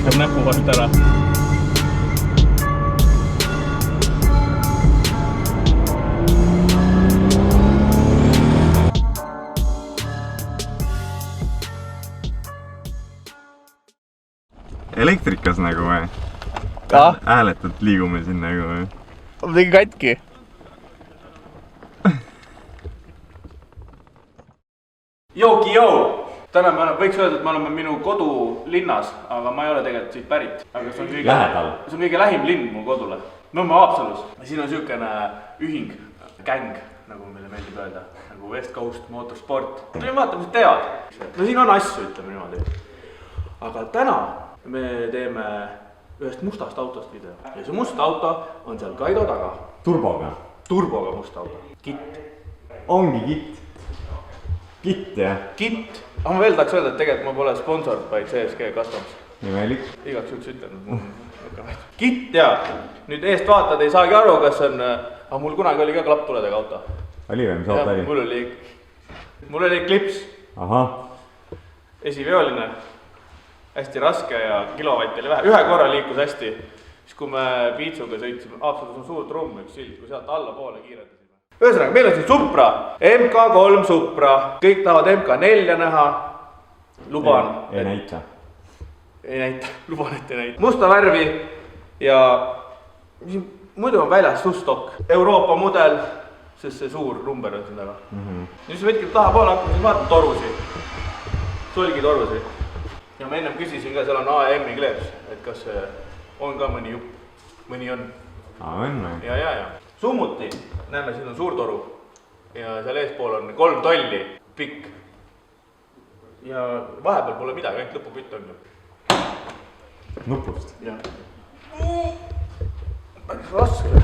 lükkab näpu vast ära. Elektrikas nagu või? Hääletult liigume siin nagu või? Ma tegin katki. Jooki joo! Täna võiks öelda, et me oleme minu kodulinnas, aga ma ei ole tegelikult siit pärit. Aga see on kõige lähim linn mu kodule. Me oleme Haapsalus. Siin on siukene ühing, gäng, nagu meile meeldib öelda. Nagu West Coast Motorsport. Tulin vaatama, mis teevad. No siin on asju, ütleme niimoodi. Aga täna me teeme ühest mustast autost video. Ja see must auto on seal Kaido taga. Turboga? Turboga must auto. Kitt. Ongi kitt. Kitt, jah? Kitt. Ma veel tahaks öelda, et tegelikult ma pole sponsor, vaid CSG Customs. Nimelik? Igaks juks ütlen. Kitt, jaa. Nüüd eest vaatad, ei saagi aru, kas on... Aga mul kunagi oli ka klapptuledega auto. Oli või, mis auto oli? Mul oli klips. Aha. Esiveoline. Hästi raske ja kilovatt oli vähe. Ühe korra liikus hästi. Siis kui me piitsuga sõitsime, Haapsalus on suur trumm, üks sild, kui sealt alla poole kiiretasime. Ühesõnaga, meil on siin Supra, MK3 Supra, kõik tahavad MK4 näha, luban. Ei näita. Ei näita, luban, et ei näita. Musta värvi ja muidu on väljas susstok. Euroopa mudel, sest see suur number on siin taga. Nüüd võtke taha poole hakkama, siis vaatad torusi, solgitorusi. Ja ma ennem küsisin ka, seal on AM-i kleeps, et kas on ka mõni jupp, mõni on. On või? Ja. Summuti, näeme, siin on suur toru ja seal eespool on 3 tolli pikk ja vahepeal pole midagi, ainult lõpupütt on ju. Nupust? Jah. Päris raske.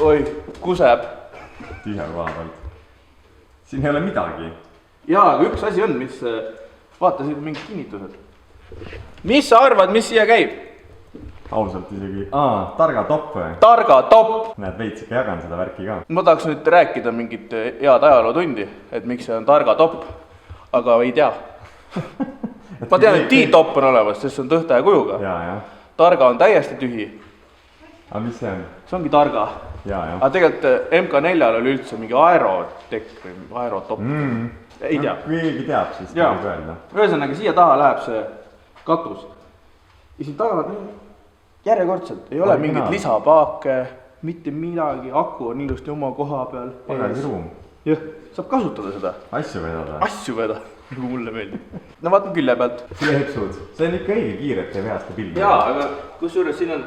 Oi, kuseb. Tühja koha pealt. Siin ei ole midagi. Jaa, aga üks asi on, mis vaatasid mingid kinnitused. Mis sa arvad, mis siia käib? Ausalt isegi. Targa topp või? Targa topp! Näed, veits ikka jagan seda värki ka. Ma tahaks nüüd rääkida mingit head ajalootundi, et miks see on targa topp, aga ei tea. Ma tean, et T-topp on olemas, sest see on tõhta ja kujuga. Targa on täiesti tühi. Aga mis see on? See ongi targa. Aga tegelikult MK4-l oli üldse mingi aerotekk või aerotopp. Ei tea. Keegi teab siis, kui öelda. Ühesõnaga, siia taha läheb see katus. Ja siin taga järjekordselt ei ole mingit lisapaake, mitte midagi, aku on ilusti oma koha peal. Pagasruum. Jah, saab kasutada seda. Asju vedada. Asju vedada, nagu mulle meeldib. No vaatan külje pealt. Kleepsud. See on ikka õige kiirete veaste pildi. Jaa, aga kusjuures siin on,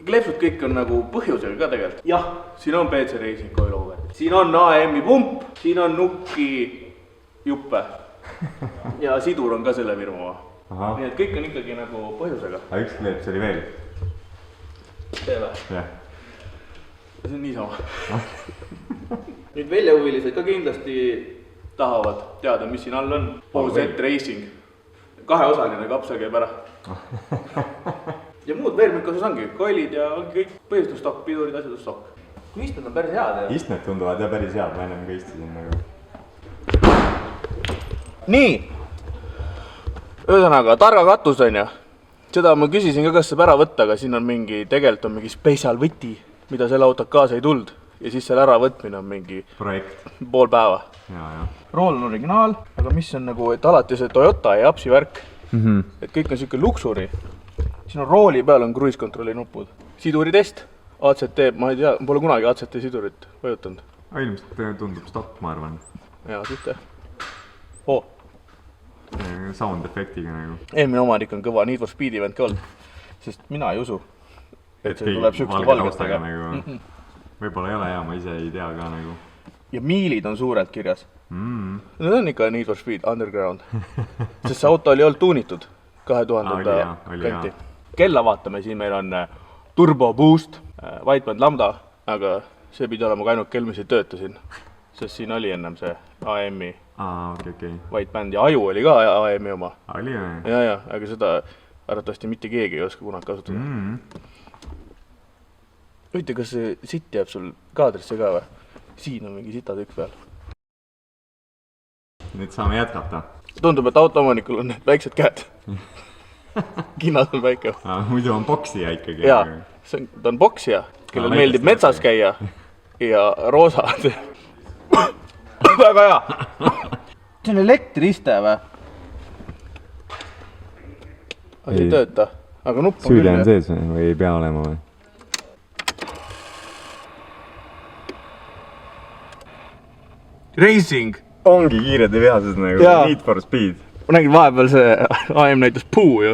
kleepsud kõik on nagu põhjusel ka tegelikult. Jah, siin on PC Racing Coilover. Siin on AM-i pump, siin on nukki juppe. Ja sidur on ka selle firma. Nii et kõik on ikkagi nagu põhjusega. Aga üks kleeps oli veel? Teele? Jah. See on niisama. Nüüd väljahuvilised ka kindlasti tahavad teada, mis siin all on. OZ Racing. 2-osaline kapsel käib ära. Ja muud veermikuses ongi, koilid ja ongi kõik põhjustusstokk, pidurid, asjadusstokk. Kui istmed on päris head. Istmed tunduvad ja päris head, ma ennem ka istusin nagu. Nii! Ühesõnaga, targa katus on ja. Seda ma küsisin ka, kas saab ära võtta, aga siin on mingi, tegelikult on mingi spetsial võti, mida selle autot kaasa ei tuld. Ja siis selle ära võtmine on mingi projekt. Pool päeva. Rool on originaal, aga mis on nagu, et alati see Toyota ja Japsi värk. Et kõik on siuke luksuri. Siin on rooli peal on cruise control'i nupud. Siduritest, ACT, ma ei tea, pole kunagi ACT sidurit vajutanud. Ilmselt tundub stopp, ma arvan. Jaa, suhte. Sound efektiga nagu. Eelmine omanik on kõva Need for Speedi vend ka olnud, sest mina ei usu, et see tuleb sükste valgestega. Võib-olla ei ole hea, ma ise ei tea ka nagu. Ja miilid on suurelt kirjas. Need on ikka Need for Speed, Underground. Sest see auto oli olnud tuunitud 2000 kanti. Kella vaatame, siin meil on Turbo Boost, Whiteband Lambda, aga see pidi olema ka ainult kell, mis ei tööta siin. Sest siin oli ennem see AM-i Whiteband ja aju oli ka AM-i oma. Oli või? Ja, aga seda arvatavasti mitte keegi ei oska kunagi kasutada. Võite, kas see sitt jääb sul kaadrisse ka või? Siin on mingi sitatükk peal. Nüüd saame jätkata. Tundub, et autoomanikul on väiksed käed. kinnas on väike. Muidu on boksija ikkagi. Jaa, ta on boksija, kellel meeldib metsas käia ja roosa. Väga hea. See on elektriste või? Asi ei tööta, aga nupp on küll. Süüde on sees või ei pea olema või? Racing! Ongi kiired ja vihased nagu Need for Speed. Ma nägin vahepeal see AM näitas puu ju.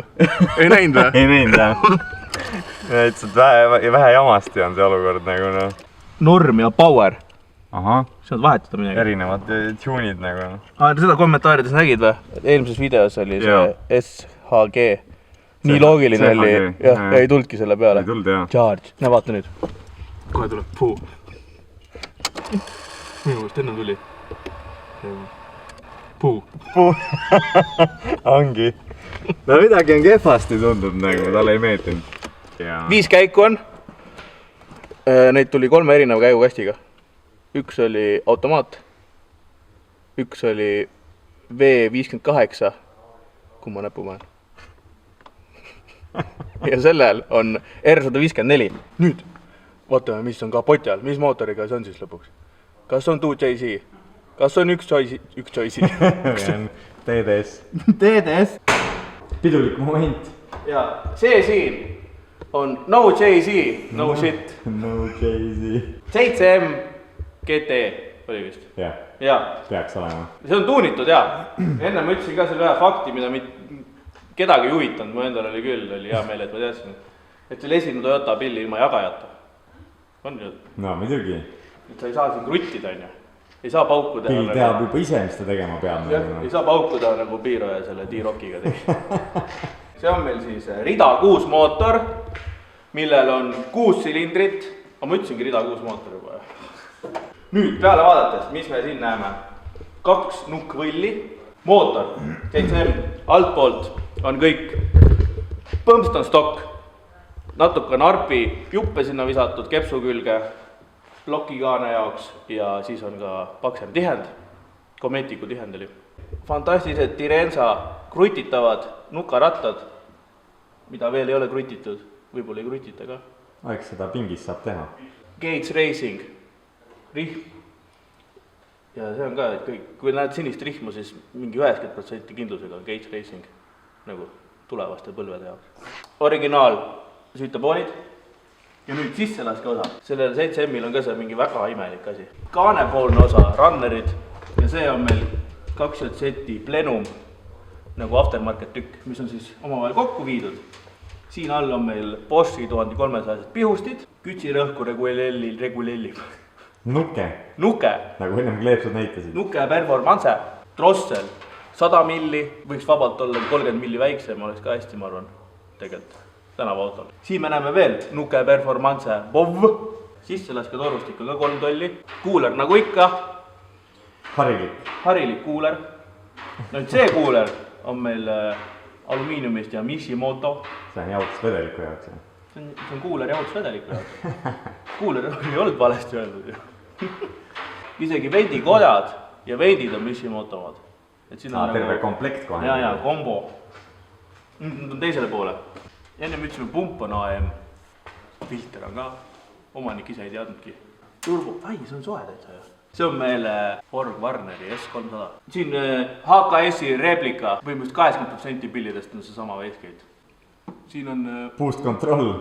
Ei näinud või? Ei näinud jah. Näitasid vähe jamasti on see olukord nagu noh. Norm ja power. Ahah. Saad vahetada midagi. Erinevad tune'id nagu. Seda kommentaarides nägid või? Eelmises videos oli see SHG. Nii loogiline oli. Ja ei tuldki selle peale. Ei tuld jah. Charge. Näe vaata nüüd. Kohe tuleb puu. Minu mõist enne tuli. Puu. Ongi. No midagi on kehvasti tundub nagu, talle ei meeldinud. 5 käiku on. Neid tuli 3 erineva käigukastiga. Üks oli automaat. Üks oli V58. Kumma näpu ma olen. Ja sellel on R154. Nüüd vaatame, mis on kapoti all. Mis mootoriga see on siis lõpuks? Kas on 2JZ? Kas on üks JZ? TDS. TDS. Pidulik moment. Ja see siin on no JZ, no shit. No JZ. 7M GT oli vist. Jah, peaks olema. See on tuunitud jaa. Enne ma ütlesin ka selle ühe fakti, mida kedagi ei huvitanud. Mu endal oli küll, oli hea meel, et ma teadsin. Et oli esimene Toyota pilli ilma jagajata. On ju? No, muidugi. Et sa ei saa siin kruttida, on ju. Ei saa paukuda. Pill teab juba ise, mis ta tegema peab. Ei saa paukuda nagu Piiroja selle D-Rockiga tegi. See on meil siis Rida 6 mootor, millel on 6 silindrit. Ma ütlesingi Rida 6 mootor juba. Nüüd peale vaadates, mis me siin näeme? 2 nukkvõlli, mootor, 7M, altpoolt on kõik põmpston stock, natuke on arpi juppe sinna visatud kepsu külge, plokikaane jaoks ja siis on ka paksem tihend, kometiku tihend oli. Fantastilised Tirenza krutitavad nukarattad, mida veel ei ole krutitud, võib-olla ei krutita ka. Eks seda pingis saab teha. Gates Racing, rihm. Ja see on ka, et kui näed sinist rihmu, siis mingi 90% kindlusega on Gates Racing, nagu tulevaste põlvede jaoks. Originaal süütapoolid ja nüüd sisselaske osa. Sellel 7M-il on ka see mingi väga imelik asi. Kaanepoolne osa, runnerid ja see on meil 2 seti plenum nagu aftermarket tükk, mis on siis omavahel kokku viidud. Siin all on meil Boschi 1300 pihustid, kütsirõhku regulellib. Nuke. Nagu ennem kleepsud näitasid. Nuke performance, trossel, 100 milli, võiks vabalt olla 30 milli väiksem, oleks ka hästi, ma arvan, tegelikult tänava autol. Siin me näeme veel Nuke performance, BOV, sisselaske torustik on ka 3 tolli, kuuler nagu ikka. Harilik kuuler. Nüüd see kuuler on meil alumiiniumist ja Mishimoto. See on jahutusvedeliku jaoks. See on kuuler jahutusvedeliku jaoks. Kuuler ei olnud valesti öeldud ju. Isegi vendikodad ja vendid on Mishimotomad. Terve komplekt kohe. Ja, kombo. Nüüd on teisele poole. Enne me ütlesime pump on AM. Filter on ka. Omanik ise ei teadnudki. Turbo, see on soe täitsa ju. See on meil Borg Warneri S300. Siin HKS-i replika, põhimõtteliselt 80% pillidest on see sama Wastegate. Siin on... Boost control,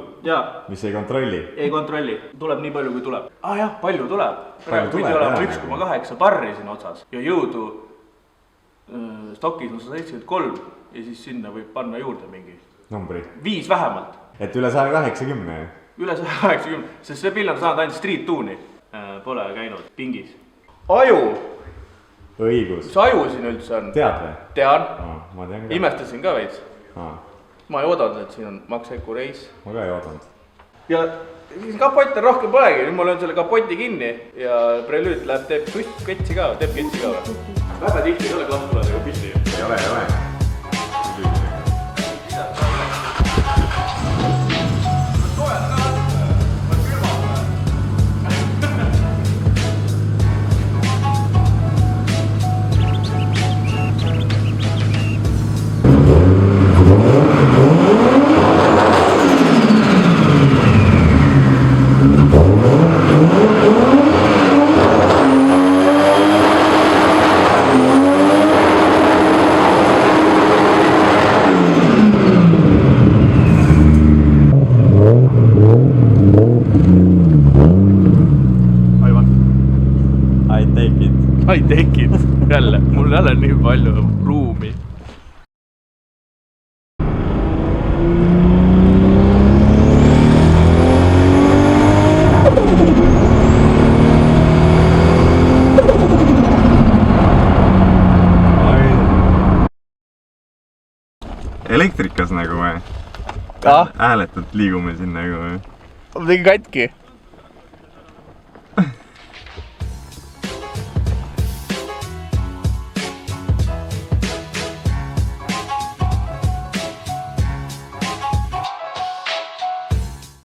mis ei kontrolli. Ei kontrolli, tuleb nii palju kui tuleb. Jah, palju tuleb. Praegu pidi olema 1,8 barri siin otsas. Ja jõudu stokis on 173 ja siis sinna võib panna juurde mingi numbri. 5 vähemalt. Et üle 180? Üle 180, sest see pill on saanud ainult street tune'i. Pole käinud pingis. Aju! Õigus. Mis aju siin üldse on? Tead või? Tean. Ma tean ka. Imestasin ka veits. Ma ei oodanud, et siin on Max Eco Race. Ma ka ei oodanud. Ja siis kapott on rohkem polegi, nüüd ma löön selle kapoti kinni ja Prelude läheb teeb ketsi ka või? Väga tihti ei ole klapptuledega pilli. Ei ole. ei tekkinud jälle, mul jälle nii palju ruumi. Elektrikas nagu või? Hääletult liigume siin nagu või? Ma tegin katki.